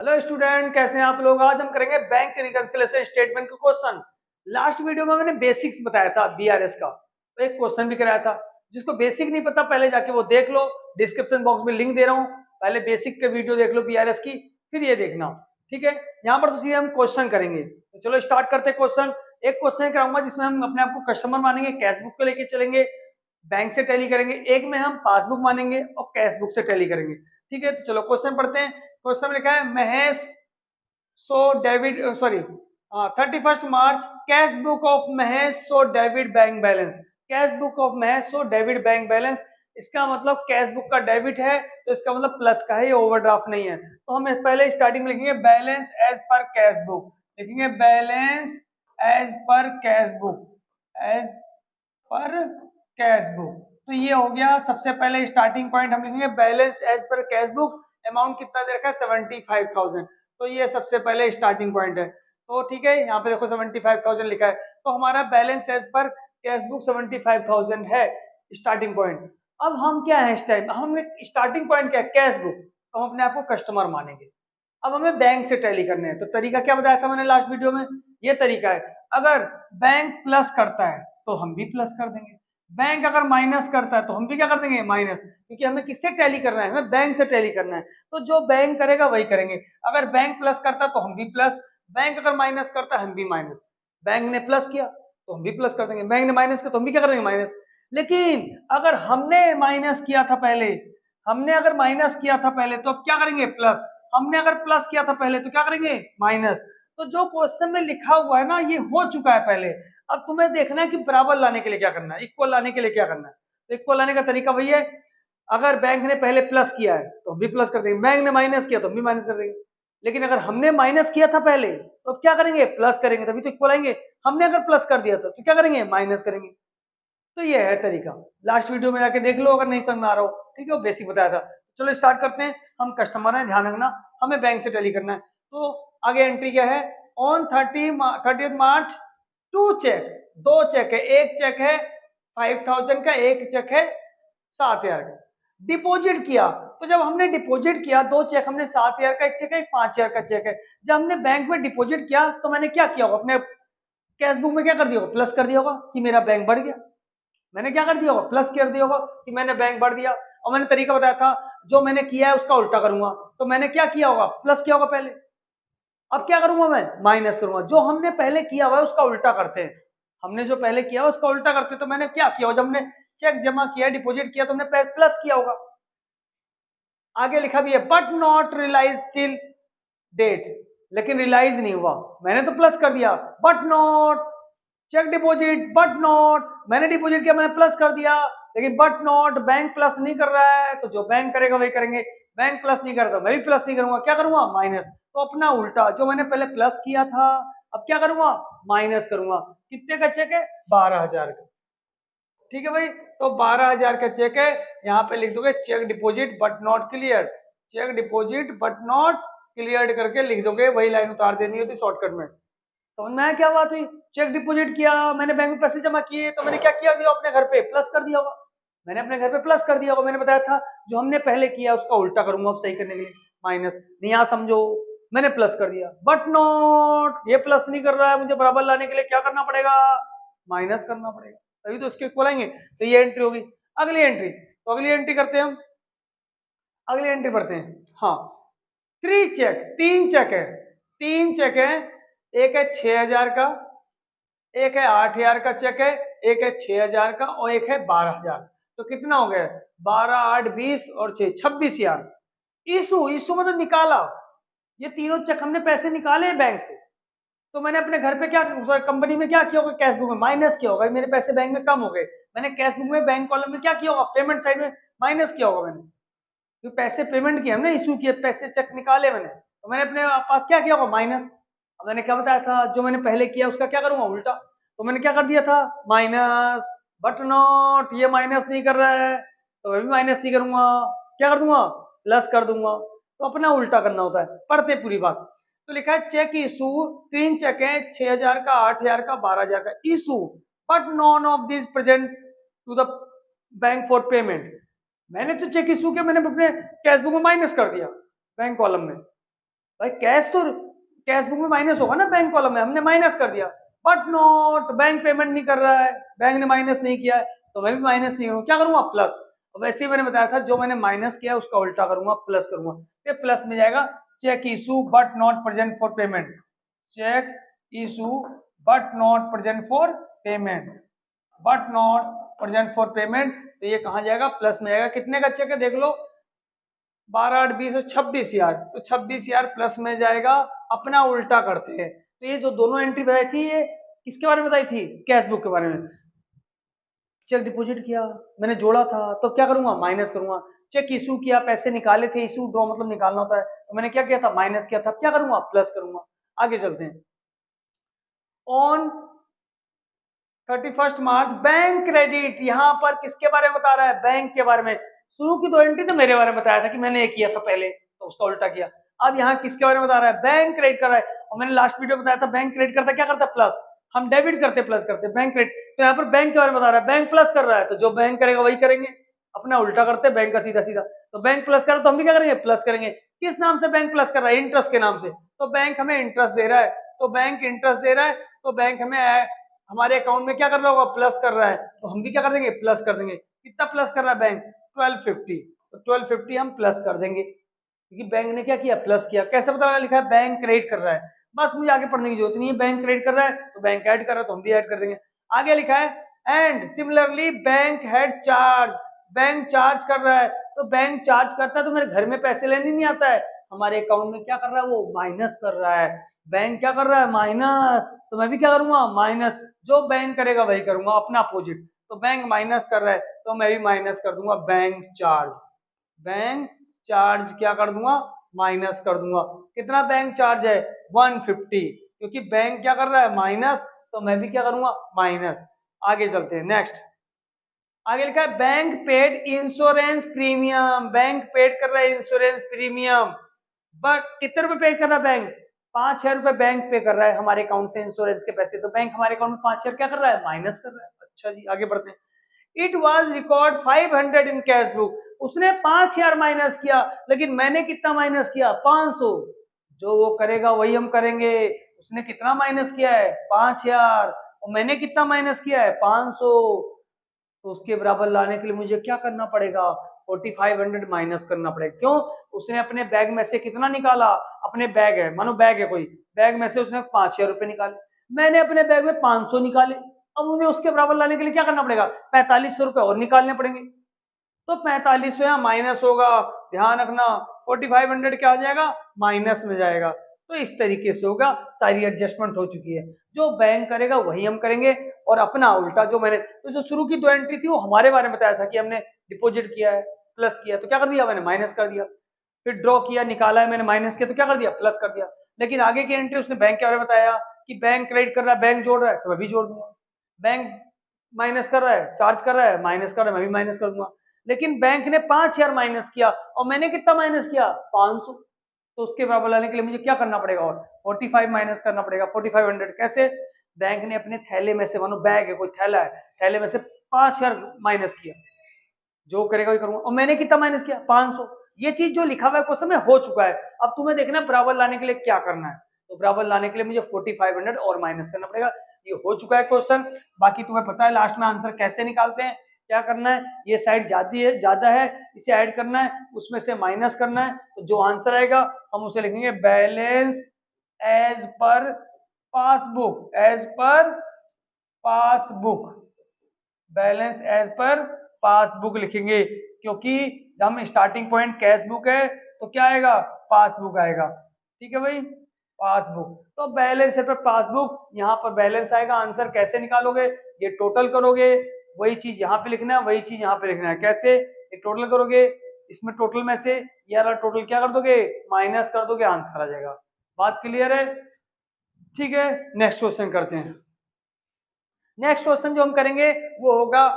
Hello student, कैसे हैं आप लोग। आज हम करेंगे बैंक रिकंसिलिएशन स्टेटमेंट का क्वेश्चन। लास्ट वीडियो में मैंने बेसिक्स बताया था बीआरएस का, तो एक क्वेश्चन भी कराया था। जिसको बेसिक नहीं पता पहले जाके वो देख लो, डिस्क्रिप्शन बॉक्स में लिंक दे रहा हूँ। पहले बेसिक के वीडियो देख लो बीआरएस की, फिर ये देखना। ठीक है, यहाँ पर तो सीधे हम क्वेश्चन करेंगे। तो चलो स्टार्ट करते हैं क्वेश्चन। एक क्वेश्चन कराऊंगा जिसमें हम अपने आप को कस्टमर मानेंगे, कैश बुक को लेके चलेंगे, बैंक से टैली करेंगे। एक में हम पासबुक मानेंगे और कैश बुक से टैली करेंगे। ठीक है, तो चलो क्वेश्चन पढ़ते हैं। क्वेश्चन में लिखा है Mahesh so debit sorry 31 March cash book of Mahesh so debit bank balance. Cash book of Mahesh so debit bank balance, इसका मतलब कैश बुक का डेबिट है तो इसका मतलब प्लस का है, ये ओवरड्राफ्ट नहीं है। तो हम पहले स्टार्टिंग में लिखेंगे balance as per cash book, लिखेंगे balance as per cash book, as per cash book. तो ये हो गया सबसे पहले स्टार्टिंग पॉइंट। हम लिखेंगे balance as per cash book, amount कितना दे रखा है 75,000। तो ये सबसे पहले स्टार्टिंग पॉइंट है। तो ठीक है, यहाँ पे देखो 75,000 लिखा है, तो हमारा balance as per cash book 75,000 है स्टार्टिंग पॉइंट। अब हम क्या है इस टाइम, हम स्टार्टिंग पॉइंट क्या है कैश बुक, तो हम अपने आप को कस्टमर मानेंगे। अब हमें बैंक से टैली करने हैं, तो तरीका क्या बताया था मैंने लास्ट वीडियो में, ये तरीका है। अगर बैंक प्लस करता है तो हम भी प्लस कर देंगे, बैंक अगर माइनस करता है तो हम भी क्या कर देंगे माइनस, क्योंकि हमें किससे टैली करना है, हमें बैंक से टैली करना है। तो जो बैंक करेगा वही करेंगे। अगर बैंक प्लस करता है तो हम भी प्लस, बैंक अगर माइनस करता है हम भी माइनस। बैंक ने प्लस किया तो हम भी प्लस कर देंगे, बैंक ने माइनस किया तो हम भी क्या कर देंगे माइनस। लेकिन अगर हमने माइनस किया था पहले, हमने अगर माइनस किया था पहले तो अब क्या करेंगे प्लस, हमने अगर प्लस किया था पहले तो क्या करेंगे माइनस। तो जो क्वेश्चन में लिखा हुआ है ना ये हो चुका है पहले। अब तुम्हें देखना है कि बराबर लाने के लिए क्या करना है, इक्वल लाने के लिए क्या करना है। तो इक्वल लाने का तरीका वही है, अगर बैंक ने पहले प्लस किया है तो हम भी प्लस कर देंगे, बैंक ने माइनस किया तो हम भी माइनस कर देंगे। लेकिन अगर हमने माइनस किया था पहले तो अब क्या करेंगे प्लस करेंगे, तभी तो इक्वल आएंगे। हमने अगर प्लस कर दिया था तो क्या करेंगे माइनस करेंगे। तो ये है तरीका, लास्ट वीडियो में जाके देख लो अगर नहीं समझ में आ रहा हो। ठीक है, वो बेसिक बताया था। चलो स्टार्ट करते हैं। हम कस्टमर हैं, ध्यान रखना, हमें बैंक से टैली करना है। तो आगे एंट्री क्या है, ऑन 30 मार्च टू चेक, दो चेक है, एक चेक है 5,000 का, एक चेक है 7,000 का। डिपॉजिट किया, तो जब हमने डिपॉजिट किया दो चेक, हमने 7,000 का एक चेक है, एक 5,000 का चेक है। जब हमने बैंक में डिपॉजिट किया तो मैंने क्या किया होगा, अपने कैश बुक में क्या कर दिया होगा प्लस कर दिया होगा कि मेरा बैंक बढ़ गया। मैंने क्या कर दिया होगा प्लस कर दिया होगा कि मैंने बैंक बढ़ दिया। और मैंने तरीका बताया था जो मैंने किया है उसका उल्टा करूंगा, तो मैंने क्या किया होगा प्लस किया होगा पहले। अब क्या करूंगा मैं माइनस करूंगा, जो हमने पहले किया हुआ है उसका उल्टा करते हैं। हमने जो पहले किया उसका उल्टा करते हैं। तो मैंने क्या किया, जब हमने चेक जमा किया डिपॉजिट किया तो हमने प्लस किया होगा। आगे लिखा भी है but not realise till date, लेकिन रियलाइज नहीं हुआ, मैंने तो प्लस कर दिया। But not cheque deposit, but not मैंने डिपॉजिट किया मैंने प्लस कर दिया, लेकिन बट नॉट बैंक प्लस नहीं कर रहा है, तो जो बैंक करेगा वही करेंगे। बैंक प्लस नहीं करता मैं भी प्लस नहीं करूंगा, क्या करूंगा माइनस। तो अपना उल्टा, जो मैंने पहले प्लस किया था अब क्या करूंगा माइनस करूंगा। कितने का चेक है 12,000 का। ठीक है भाई, तो 12,000 का चेक है, यहाँ पे लिख दोगे cheque deposit but not clear, cheque deposit but not clear करके लिख दोगे, वही लाइन उतार देनी होती शॉर्टकट में। समझ में आया क्या बात हुई। चेक डिपॉजिट किया मैंने, बैंक में पैसे जमा किए, तो मैंने क्या किया दिया अपने घर पे प्लस कर दिया होगा, मैंने अपने घर पे प्लस कर दिया होगा। मैंने बताया था जो हमने पहले किया उसका उल्टा करूंगा अब सही करने के लिए, माइनस नहीं। यहाँ समझो मैंने प्लस कर दिया, बट नॉट ये प्लस नहीं कर रहा है, मुझे बराबर लाने के लिए क्या करना पड़ेगा माइनस करना पड़ेगा, तभी तो इसके इक्वल आएंगे। तो ये एंट्री होगी। अगली एंट्री, तो अगली एंट्री करते हैं हम, अगली एंट्री पढ़ते हैं। हाँ, थ्री चेक, तीन चेक है, तीन चेक है, एक है 6,000 का, एक है 8,000 का चेक है, एक है 6,000 का और एक है 12,000। तो कितना हो गया 12 8 20 और 6 26,000। इशू, इशू मतलब निकाला, ये तीनों चेक हमने पैसे निकाले बैंक से। तो मैंने अपने घर पे क्या, कंपनी में क्या किया होगा कैश बुक में माइनस किया होगा, मेरे पैसे बैंक में कम हो गए। मैंने कैश बुक में बैंक कॉलम में क्या किया होगा पेमेंट साइड में माइनस किया होगा मैंने, जो पैसे पेमेंट किए हमने इशू किए पैसे चेक निकाले मैंने, तो मैंने अपने पास क्या किया होगा माइनस। अब मैंने क्या बताया था जो मैंने पहले किया उसका क्या करूंगा उल्टा, तो मैंने क्या कर दिया था माइनस। बट नॉट ये माइनस नहीं कर रहा है तो मैं भी माइनस नहीं करूंगा, क्या कर दूंगा प्लस कर दूंगा। तो अपना उल्टा करना होता है, पढ़ते पूरी बात। तो लिखा है चेक इशू, तीन चेक है 6,000 का 8,000 का 12,000 का issue, but none of this present to the bank for payment. मैंने तो चेक इशू किया, मैंने अपने कैश बुक में माइनस कर दिया बैंक कॉलम में, भाई कैश बुक में माइनस होगा ना, बैंक कॉलम में हमने माइनस कर दिया, बट नॉट बैंक पेमेंट नहीं कर रहा है, बैंक ने माइनस नहीं किया है, तो मैं भी माइनस नहीं करूँ, क्या करूंगा प्लस। वैसे ही मैंने बताया था जो मैंने माइनस किया उसका उल्टा करूंगा, प्लस करूंगा, ये प्लस में जाएगा। Cheque issue but not present for payment, cheque issue but not present for payment, but not present for payment, तो ये कहाँ जाएगा, प्लस में जाएगा। कितने का चेक है देख लो, 12, 8, 20, 26 यार, तो 26 यार प्लस में जाएगा। अपना उल्टा करते हैं, तो ये जो दोनों एंट्री बताई थी ये किसके बारे में बताई थी, कैश बुक के बारे में। चेक डिपॉजिट किया, मैंने जोड़ा था, तो क्या करूंगा, माइनस करूंगा। चेक इशू किया, पैसे निकाले थे, इशू ड्रॉ मतलब निकालना होता है, तो मैंने क्या किया था, माइनस किया था, क्या करूंगा, प्लस करूंगा। आगे चलते हैं। ऑन 31 मार्च बैंक क्रेडिट, यहाँ पर किसके बारे में बता रहा है, बैंक के बारे में। शुरू की दो एंट्री तो मेरे बारे में बताया था कि मैंने ये किया था पहले, तो उसका उल्टा किया। अब यहाँ किसके बारे में बता रहा है, बैंक क्रेडिट कर रहा है, और मैंने लास्ट वीडियो में बताया था बैंक क्रेडिट करता क्या करता, प्लस। हम डेबिट करते प्लस करते, बैंक क्रेडिट, तो यहाँ पर बैंक के बारे में बता रहा है, बैंक प्लस कर रहा है, तो जो बैंक करेगा वही करेंगे, अपना उल्टा करते बैंक का सीधा सीधा। तो बैंक प्लस कर रहा है तो हम भी क्या करेंगे, प्लस करेंगे। किस नाम से बैंक प्लस कर रहा है, इंटरेस्ट के नाम से, तो बैंक हमें इंटरेस्ट दे रहा है, तो बैंक इंटरेस्ट दे रहा है, तो बैंक हमें हमारे अकाउंट में क्या कर रहा होगा, प्लस कर रहा है, तो हम भी क्या कर देंगे, प्लस कर देंगे। कितना प्लस कर रहा है बैंक, 1250, तो 1250 हम प्लस कर देंगे, क्योंकि बैंक ने क्या किया, प्लस किया। कैसे पता लगा, लिखा है बैंक क्रेडिट कर रहा है, बस मुझे आगे पढ़ने की जरूरत नहीं है, बैंक क्रेडिट कर रहा है तो बैंक ऐड कर रहा है तो हम भी ऐड कर देंगे। आगे लिखा है and similarly bank had charge, bank charge कर रहा है, तो बैंक चार्ज करता है तो मेरे घर में पैसे लेने नहीं आता है, हमारे अकाउंट में क्या कर रहा है, वो माइनस कर रहा है। बैंक क्या कर रहा है, माइनस, तो मैं भी क्या करूंगा, माइनस। जो बैंक करेगा वही करूंगा, अपना अपोजिट। तो बैंक माइनस कर रहा है तो मैं भी माइनस कर दूंगा, बैंक चार्ज। बैंक चार्ज क्या कर दूंगा, माइनस कर दूंगा। कितना बैंक चार्ज है, 150, क्योंकि बैंक क्या कर रहा है, माइनस, तो मैं भी क्या करूंगा, माइनस। आगे चलते हैं, नेक्स्ट। आगे लिखा है bank paid insurance premium, bank paid कर रहा है इंश्योरेंस प्रीमियम, बट कितने रुपए पे कर रहा है बैंक, 5,000 रुपए बैंक पे कर रहा है हमारे अकाउंट से इंश्योरेंस के पैसे, तो बैंक हमारे अकाउंट में 5,000 क्या कर रहा है, माइनस कर रहा है। अच्छा जी, आगे बढ़ते हैं। It was record 500 in cash book, उसने 5,000 माइनस किया, लेकिन मैंने कितना माइनस किया, 500। जो वो करेगा वही हम करेंगे। उसने कितना माइनस किया है, 5,000, और मैंने कितना माइनस किया है, 500, तो उसके बराबर लाने के लिए मुझे क्या करना पड़ेगा, 4500 माइनस करना पड़ेगा। क्यों, उसने अपने बैग में से कितना निकाला, अपने बैग है, मानो बैग है कोई, बैग में से उसने 5,000 रुपए निकाले, मैंने अपने बैग में 500 निकाले। अब मुझे उसके बराबर लाने के लिए क्या करना पड़ेगा, 4500 रुपए और निकालने पड़ेंगे, तो 4500 यहाँ माइनस होगा, ध्यान रखना। 4500 क्या हो जाएगा, माइनस में जाएगा। तो इस तरीके से होगा, सारी एडजस्टमेंट हो चुकी है, जो बैंक करेगा वही हम करेंगे, और अपना उल्टा जो मैंने, तो जो शुरू की दो एंट्री थी वो हमारे बारे में बताया था कि हमने डिपॉजिट किया है, प्लस किया, तो क्या कर दिया मैंने, माइनस कर दिया। फिर ड्रॉ किया, निकाला है मैंने, माइनस किया, तो क्या कर दिया, प्लस कर दिया। लेकिन आगे की एंट्री उसने बैंक के बारे में बताया कि बैंक क्रेडिट कर रहा है, बैंक जोड़ रहा है, तो मैं भी जोड़ दूंगा। बैंक माइनस कर रहा है, चार्ज कर रहा है, माइनस कर रहा है, मैं भी माइनस कर दूंगा। लेकिन बैंक ने 5,000 माइनस किया और मैंने कितना माइनस किया, 500, तो उसके बराबर लाने के लिए मुझे क्या करना पड़ेगा, और 45 माइनस करना पड़ेगा, 4500। कैसे, बैंक ने अपने थैले में से, मानो बैग है कोई थैला है, थैले में से 5,000 माइनस किया, जो करेगा वही करूंगा, और मैंने कितना माइनस किया, 500। ये चीज जो लिखा हुआ है क्वेश्चन में हो चुका है। अब तुम्हें देखना बराबर लाने के लिए क्या करना है, तो बराबर लाने के लिए मुझे 4500 और माइनस करना पड़ेगा। ये हो चुका है क्वेश्चन, बाकी तुम्हें पता है लास्ट में आंसर कैसे निकालते हैं, क्या करना है, ये साइड ज्यादा है, इसे ऐड करना है, उसमें से माइनस करना है, तो जो आंसर आएगा हम उसे लिखेंगे balance as per passbook, as per passbook, balance as per passbook लिखेंगे, क्योंकि हम स्टार्टिंग पॉइंट कैश बुक है तो क्या आएगा, पासबुक आएगा। ठीक है भाई, पासबुक, तो बैलेंस है पर पासबुक, यहाँ पर बैलेंस आएगा। आंसर कैसे निकालोगे, ये टोटल करोगे, वही चीज यहाँ पे लिखना है, वही चीज यहाँ पे लिखना है। कैसे, ये टोटल करोगे, इसमें टोटल में से ये वाला टोटल क्या कर दोगे, माइनस कर दोगे, आंसर आ जाएगा। बात क्लियर है, ठीक है। नेक्स्ट क्वेश्चन करते हैं। नेक्स्ट क्वेश्चन जो हम करेंगे वो होगा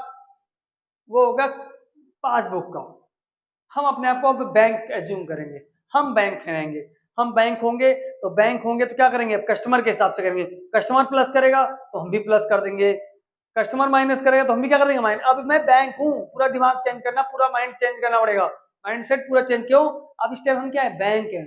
पासबुक का। हम अपने आप को अब बैंक एज्यूम करेंगे, हम बैंक रहेंगे, हम बैंक होंगे, तो बैंक होंगे तो क्या करेंगे, अब कस्टमर के हिसाब से करेंगे। कस्टमर प्लस करेगा तो हम भी प्लस कर देंगे, कस्टमर माइनस करेगा तो हम भी क्या कर देंगे, माइनस। अब मैं बैंक हूँ, पूरा दिमाग चेंज करना, पूरा माइंड चेंज करना पड़ेगा, माइंड सेट पूरा चेंज। क्यों, अब इस टाइम हम क्या है, बैंक है,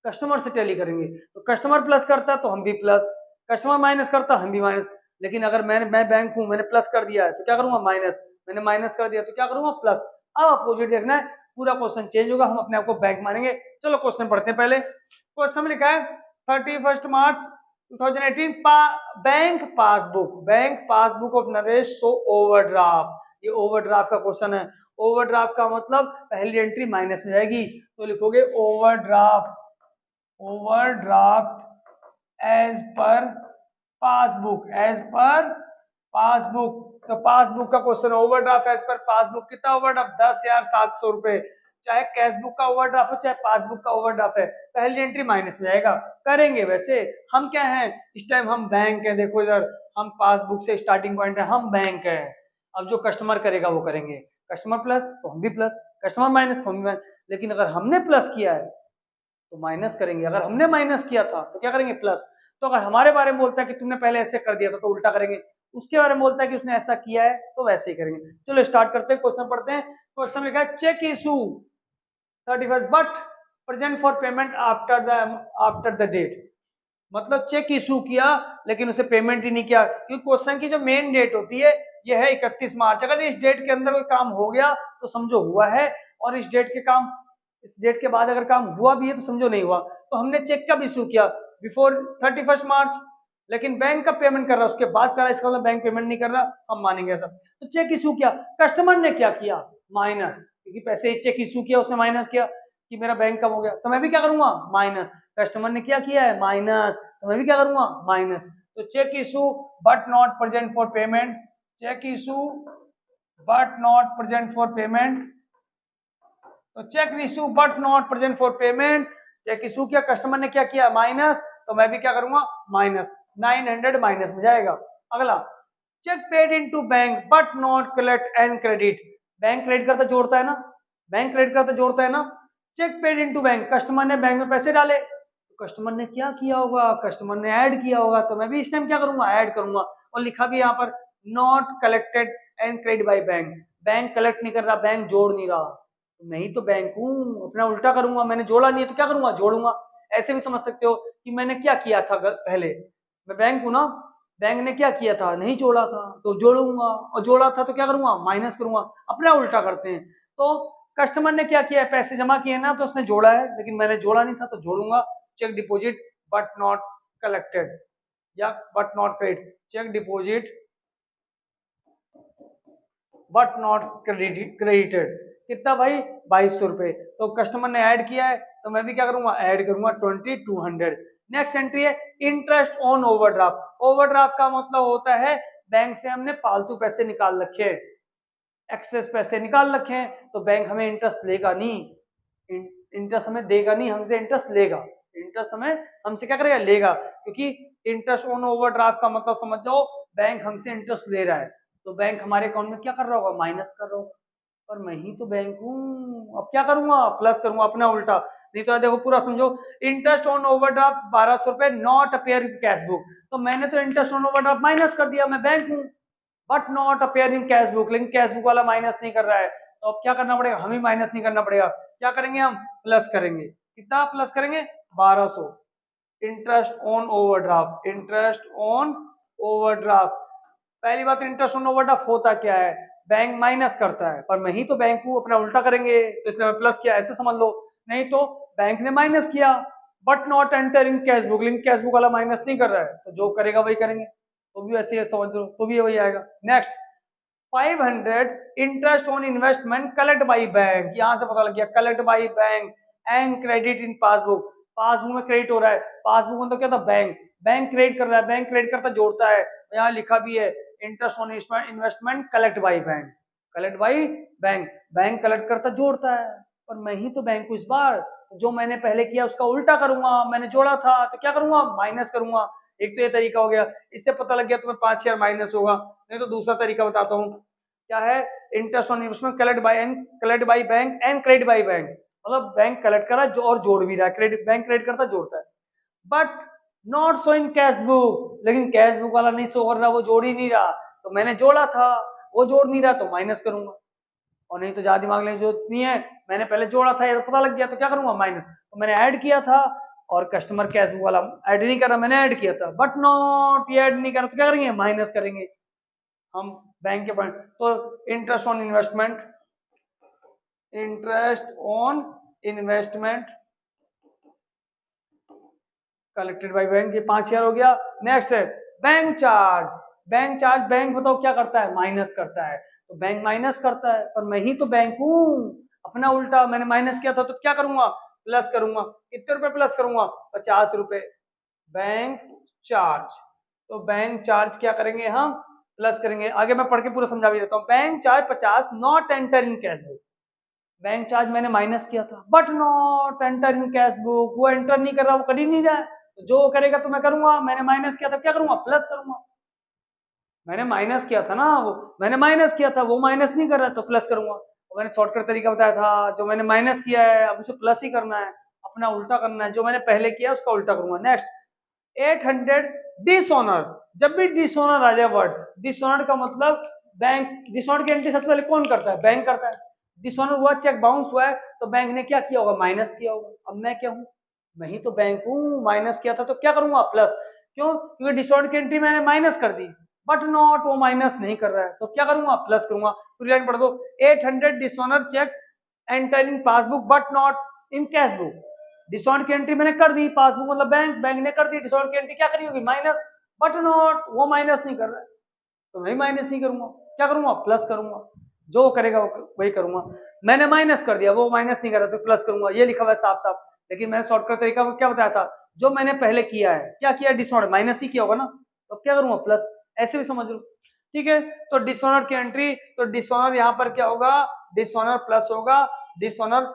कस्टमर से टैली करेंगे। तो कस्टमर प्लस करता तो हम भी प्लस, कस्टमर माइनस करता मैं भी माइनस। लेकिन अगर मैं बैंक हूं, मैंने प्लस कर दिया है तो क्या करूंगा माइनस, मैंने माइनस कर दिया तो क्या करूंगा प्लस। अब अपोजिट देखना है, पूरा क्वेश्चन चेंज होगा, हम अपने आप को बैंक मानेंगे। चलो क्वेश्चन पढ़ते हैं। पहले क्वेश्चन में लिखा है 31 March 2018 bank passbook of Naresh show overdraft. ये ओवरड्राफ्ट का क्वेश्चन है। ओवरड्राफ्ट का मतलब पहली एंट्री माइनस में जाएगी, तो लिखोगे ओवरड्राफ्ट एज पर पासबुक। तो पासबुक का question, overdraft as per passbook, कितना ओवरड्राफ्ट 10,700 रुपए। चाहे कैश बुक का ओवरड्राफ्ट हो चाहे पासबुक का ओवरड्राफ्ट है, पहली एंट्री माइनस में जाएगा। करेंगे वैसे, हम क्या हैं इस टाइम, हम बैंक है। देखो इधर हम पासबुक से स्टार्टिंग पॉइंट है, हम बैंक है। अब जो कस्टमर करेगा वो करेंगे, कस्टमर प्लस तो हम भी प्लस, कस्टमर माइनस तो हम भी माइनस। लेकिन अगर हमने प्लस किया है तो माइनस करेंगे, अगर हमने माइनस किया था तो क्या करेंगे प्लस। तो अगर हमारे बारे में बोलता है कि तुमने पहले ऐसे कर दिया था तो उल्टा करेंगे, उसके बारे में बोलता है कि उसने ऐसा किया है तो वैसे ही करेंगे। चलो स्टार्ट करते हैं, क्वेश्चन पढ़ते हैं। क्वेश्चन लिखा है cheque issue 31 but present for payment after the date. मतलब चेक इशू किया लेकिन उसे पेमेंट ही नहीं किया, क्योंकि क्वेश्चन की जो मेन डेट होती है ये है 31 मार्च। अगर इस डेट के अंदर कोई काम हो गया तो समझो हुआ है, और इस डेट के बाद अगर काम हुआ भी है तो समझो नहीं हुआ। तो हमने चेक कब इशू किया, बिफोर 31 मार्च, लेकिन बैंक का पेमेंट कर रहा है उसके बाद कर रहा है, इसका मतलब बैंक पेमेंट नहीं कर रहा, हम मानेंगे ऐसा। तो चेक इशू किया, कस्टमर ने क्या किया माइनस, क्योंकि पैसे चेक इशू किया उसने माइनस किया कि मेरा बैंक कम हो गया, तो मैं भी क्या करूंगा माइनस। कस्टमर ने क्या किया है माइनस, तो मैं भी क्या करूंगा माइनस। तो cheque issue but not present for payment, cheque issue but not present for payment. तो cheque issue but not present for payment, cheque issue किया, कस्टमर ने क्या किया माइनस, तो मैं भी क्या करूंगा माइनस, 900 माइनस में जाएगा। अगला cheque paid into bank but not collect and credit. Bank credit करता जोड़ता है ना, बैंक क्रेडिट करता जोड़ता है ना। Cheque paid into bank, customer ने बैंक में पैसे डाले, तो कस्टमर ने क्या किया होगा, कस्टमर ने ऐड किया होगा, तो मैं भी इस टाइम क्या करूंगा ऐड करूंगा। और लिखा भी यहाँ पर not collected and credit by bank, bank collect नहीं कर रहा, बैंक जोड़ नहीं रहा, तो मैं ही तो बैंक हूँ, अपना उल्टा करूंगा। मैंने जोड़ा नहीं है तो क्या करूंगा जोड़ूंगा। ऐसे भी समझ सकते हो कि मैंने क्या किया था पहले, मैं बैंक हूं ना, बैंक ने क्या किया था नहीं जोड़ा था तो जोड़ूंगा, और जोड़ा था तो क्या करूंगा माइनस करूंगा, अपना उल्टा करते हैं। तो कस्टमर ने क्या किया है पैसे जमा किए ना तो उसने जोड़ा है, लेकिन मैंने जोड़ा नहीं था तो जोड़ूंगा। Cheque deposit but not collected या but not credit, cheque deposit but not credited, कितना भाई 2200 रुपए। तो कस्टमर ने ऐड किया है तो मैं भी क्या करूंगा ऐड करूंगा 2200। नेक्स्ट एंट्री है इंटरेस्ट ऑन ओवरड्राफ्ट। ओवरड्राफ्ट का मतलब होता है बैंक से हमने फालतू पैसे निकाल रखे हैं, एक्सेस पैसे निकाल रखे हैं, तो बैंक हमें इंटरेस्ट लेगा नहीं, इंटरेस्ट हमें देगा नहीं, हमसे इंटरेस्ट लेगा। इंटरेस्ट हमें हमसे क्या करेगा लेगा, क्योंकि इंटरेस्ट ऑन ओवरड्राफ्ट का मतलब समझ जाओ बैंक हमसे इंटरेस्ट ले रहा है, तो बैंक हमारे अकाउंट में क्या कर रहा होगा माइनस कर रहा होगा। पर मैं ही तो बैंक हूँ, अब क्या करूंगा प्लस करूंगा, अपना उल्टा। नहीं तो देखो पूरा समझो, इंटरेस्ट ऑन ओवरड्राफ्ट 1200 रुपए not appear in cash book, तो मैंने तो इंटरेस्ट ऑन ओवरड्राफ्ट माइनस कर दिया, मैं बैंक हूँ, but not appear in cash book, लेकिन कैश बुक वाला माइनस नहीं कर रहा है, तो अब क्या करना पड़ेगा हमें माइनस नहीं करना पड़ेगा, क्या करेंगे हम प्लस करेंगे। कितना प्लस करेंगे 1200। Interest on overdraft, interest on overdraft, पहली बात इंटरेस्ट ऑन ओवरड्राफ्ट होता क्या है, बैंक माइनस करता है, पर मैं ही तो बैंक हूँ, अपना उल्टा करेंगे, तो इसलिए मैं प्लस किया ऐसे समझ लो। नहीं तो बैंक ने माइनस किया but not enter in cash book, लेकिन कैश बुक वाला माइनस नहीं कर रहा है, तो जो करेगा वही करेंगे, तो भी वैसे समझ लो, तो भी वही आएगा। Next 500 interest on investment collect by bank, यहां से पता लग गया collect by bank and credit in passbook, passbook में क्रेडिट हो रहा है, पासबुक में तो क्या था बैंक, बैंक क्रेडिट कर रहा है, बैंक क्रेडिट करता जोड़ता है, यहाँ लिखा भी है interest on investment collect by bank, collect by bank, bank collect करता जोड़ता है, पर मैं ही तो बैंक हूँ इस बार, जो मैंने पहले किया उसका उल्टा करूंगा, मैंने जोड़ा था तो क्या करूंगा माइनस करूंगा। एक तो ये तरीका हो गया, इससे पता लग गया तुम्हें 5000 माइनस होगा। नहीं तो दूसरा तरीका बताता हूँ, क्या है interest on investment collect by bank and credit by bank, मतलब बैंक कलेक्ट कर रहा है और जोड़ भी रहा है, क्रेडिट बैंक क्रेडिट करता जोड़ता है, but not show in cash book, लेकिन कैश बुक वाला नहीं शो कर रहा, वो जोड़ ही नहीं रहा, तो मैंने जोड़ा था वो जोड़ नहीं रहा तो माइनस करूंगा। और नहीं तो ज्यादा दिमाग लेने की जरूरत नहीं है, मैंने पहले जोड़ा था ये तो पता लग गया तो क्या करूंगा माइनस, तो मैंने ऐड किया था और कस्टमर कैश बुक वाला ऐड नहीं कर रहा, मैंने ऐड किया था, बट नॉट ये ऐड नहीं कर रहा, तो क्या करेंगे, माइनस करेंगे हम बैंक के पॉइंट। तो interest on investment, interest on investment collected by bank, ये 5000 हो गया। नेक्स्ट है bank charge. Bank charge, bank बताओ क्या करता है, माइनस करता है, तो बैंक माइनस करता है, पर मैं ही तो बैंक हूं, अपना उल्टा मैंने माइनस किया था तो क्या करूंगा, प्लस करूंगा। कितने रुपए प्लस करूंगा, 50 रुपए बैंक चार्ज। तो बैंक चार्ज क्या करेंगे हम, प्लस करेंगे। आगे मैं पढ़ के पूरा समझा भी देता हूँ। Bank charge 50 not enter in cash book, bank charge मैंने माइनस किया था, but not enter in cash book, वो एंटर नहीं कर रहा, वो कर ही नहीं जाए, तो जो करेगा तो मैं करूंगा, मैंने माइनस किया था क्या करूंगा, प्लस करूंगा। मैंने माइनस किया था ना, वो मैंने माइनस किया था, वो माइनस नहीं कर रहा है तो प्लस करूंगा। और मैंने शॉर्टकट तरीका बताया था, जो मैंने माइनस किया है अब उसे प्लस ही करना है, अपना उल्टा करना है, जो मैंने पहले किया उसका उल्टा करूंगा। Next 800 dishonour. जब भी डिसऑनर आ जाए वर्ड, डिसऑनर का मतलब बैंक, डिसऑनर की एंट्री सबसे पहले कौन करता है, बैंक करता है। डिसऑनर हुआ, चेक बाउंस हुआ है, तो बैंक ने क्या किया होगा, माइनस किया होगा। अब मैं क्या हूं, मैं ही तो बैंक हूं, माइनस किया था तो क्या करूंगा, प्लस। क्यों, क्योंकि डिसऑनर की एंट्री मैंने माइनस कर दी, बट नॉट वो माइनस नहीं कर रहा है, तो क्या करूंगा, प्लस करूंगा। पूरी लाइन पढ़ दो। 800 dishonour cheque enter in passbook but not in cash book. Dishonour की एंट्री मैंने कर दी, पासबुक मतलब बैंक, बैंक ने कर दी, डिसऑनर की एंट्री क्या करी होगी, माइनस, बट नॉट वो माइनस नहीं कर रहा है, तो मैं माइनस नहीं करूंगा, क्या करूंगा, प्लस करूंगा। जो करेगा वही करूंगा। मैंने माइनस कर दिया, वो माइनस नहीं कर रहा तो प्लस करूंगा, ये लिखा हुआ है साफ साफ। लेकिन मैंने शॉर्टकट तरीका क्या बताया था, जो मैंने पहले किया है, क्या किया, डिसऑनर माइनस ही किया होगा ना, तो क्या करूंगा, प्लस। ऐसे भी समझ लो, ठीक है। तो डिसऑनर की एंट्री, तो डिसऑनर यहाँ पर क्या होगा, डिसऑनर प्लस होगा। डिसऑनर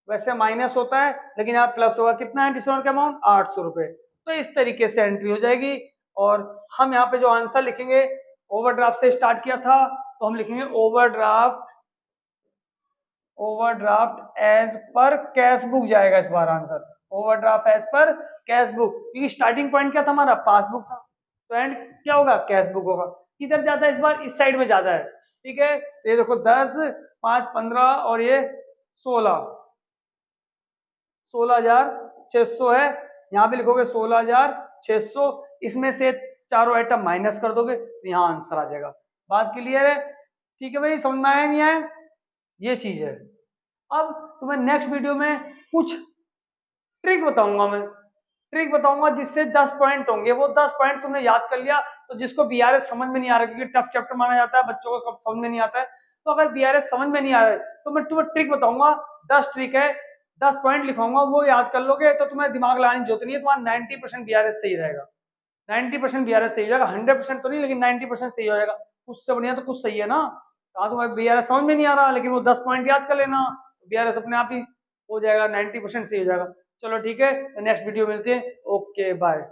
वैसे माइनस होता है, लेकिन यहाँ प्लस होगा। कितना है डिसऑनर का अमाउंट, 800 रुपए। तो इस तरीके से एंट्री हो जाएगी। और हम यहाँ पे जो आंसर लिखेंगे, ओवरड्राफ्ट से स्टार्ट किया था, तो हम लिखेंगे overdraft, overdraft as per cash book जाएगा इस बार answer, overdraft as per cash book, क्योंकि स्टार्टिंग पॉइंट क्या था हमारा, पासबुक था, तो एंड क्या होगा, कैश बुक होगा। किधर ज्यादा है इस बार, इस साइड में ज्यादा है, ठीक है। तो ये देखो 10, 5, 15 और ये 16, 16,600 है। यहाँ भी लिखोगे 16,600, इसमें से चारों आइटम माइनस कर दोगे तो यहाँ आंसर आ जाएगा। बात क्लियर है, ठीक है भाई, समझ में आया नहीं आया, ये चीज है। अब तुम्हें नेक्स्ट वीडियो में कुछ ट्रिक बताऊंगा, मैं ट्रिक बताऊंगा जिससे 10 पॉइंट होंगे, वो 10 पॉइंट तुमने याद कर लिया, तो जिसको बीआरएस समझ में नहीं आ रहा, क्योंकि टफ चैप्टर माना जाता है, बच्चों को समझ में नहीं आता है, तो अगर बीआरएस समझ में नहीं आ रहा है तो मैं तुम्हें ट्रिक बताऊंगा, 10 ट्रिक है, 10 पॉइंट लिखाऊंगा, वो याद कर लोगे तो तुम्हें दिमाग लगाने की जरूरत नहीं है, तुम्हारा 90% बीआरएस सही रहेगा। 90% बीआरएस सही हो जाएगा, 100% तो नहीं, लेकिन 90% सही हो जाएगा। उससे बढ़िया तो कुछ सही है ना। कहा तुम्हें बीआरएस समझ में नहीं आ रहा, लेकिन वो 10 पॉइंट याद कर लेना, बीआरएस अपने आप ही हो जाएगा, 90% सही हो जाएगा। चलो ठीक है, नेक्स्ट वीडियो मिलते हैं, ओके बाय।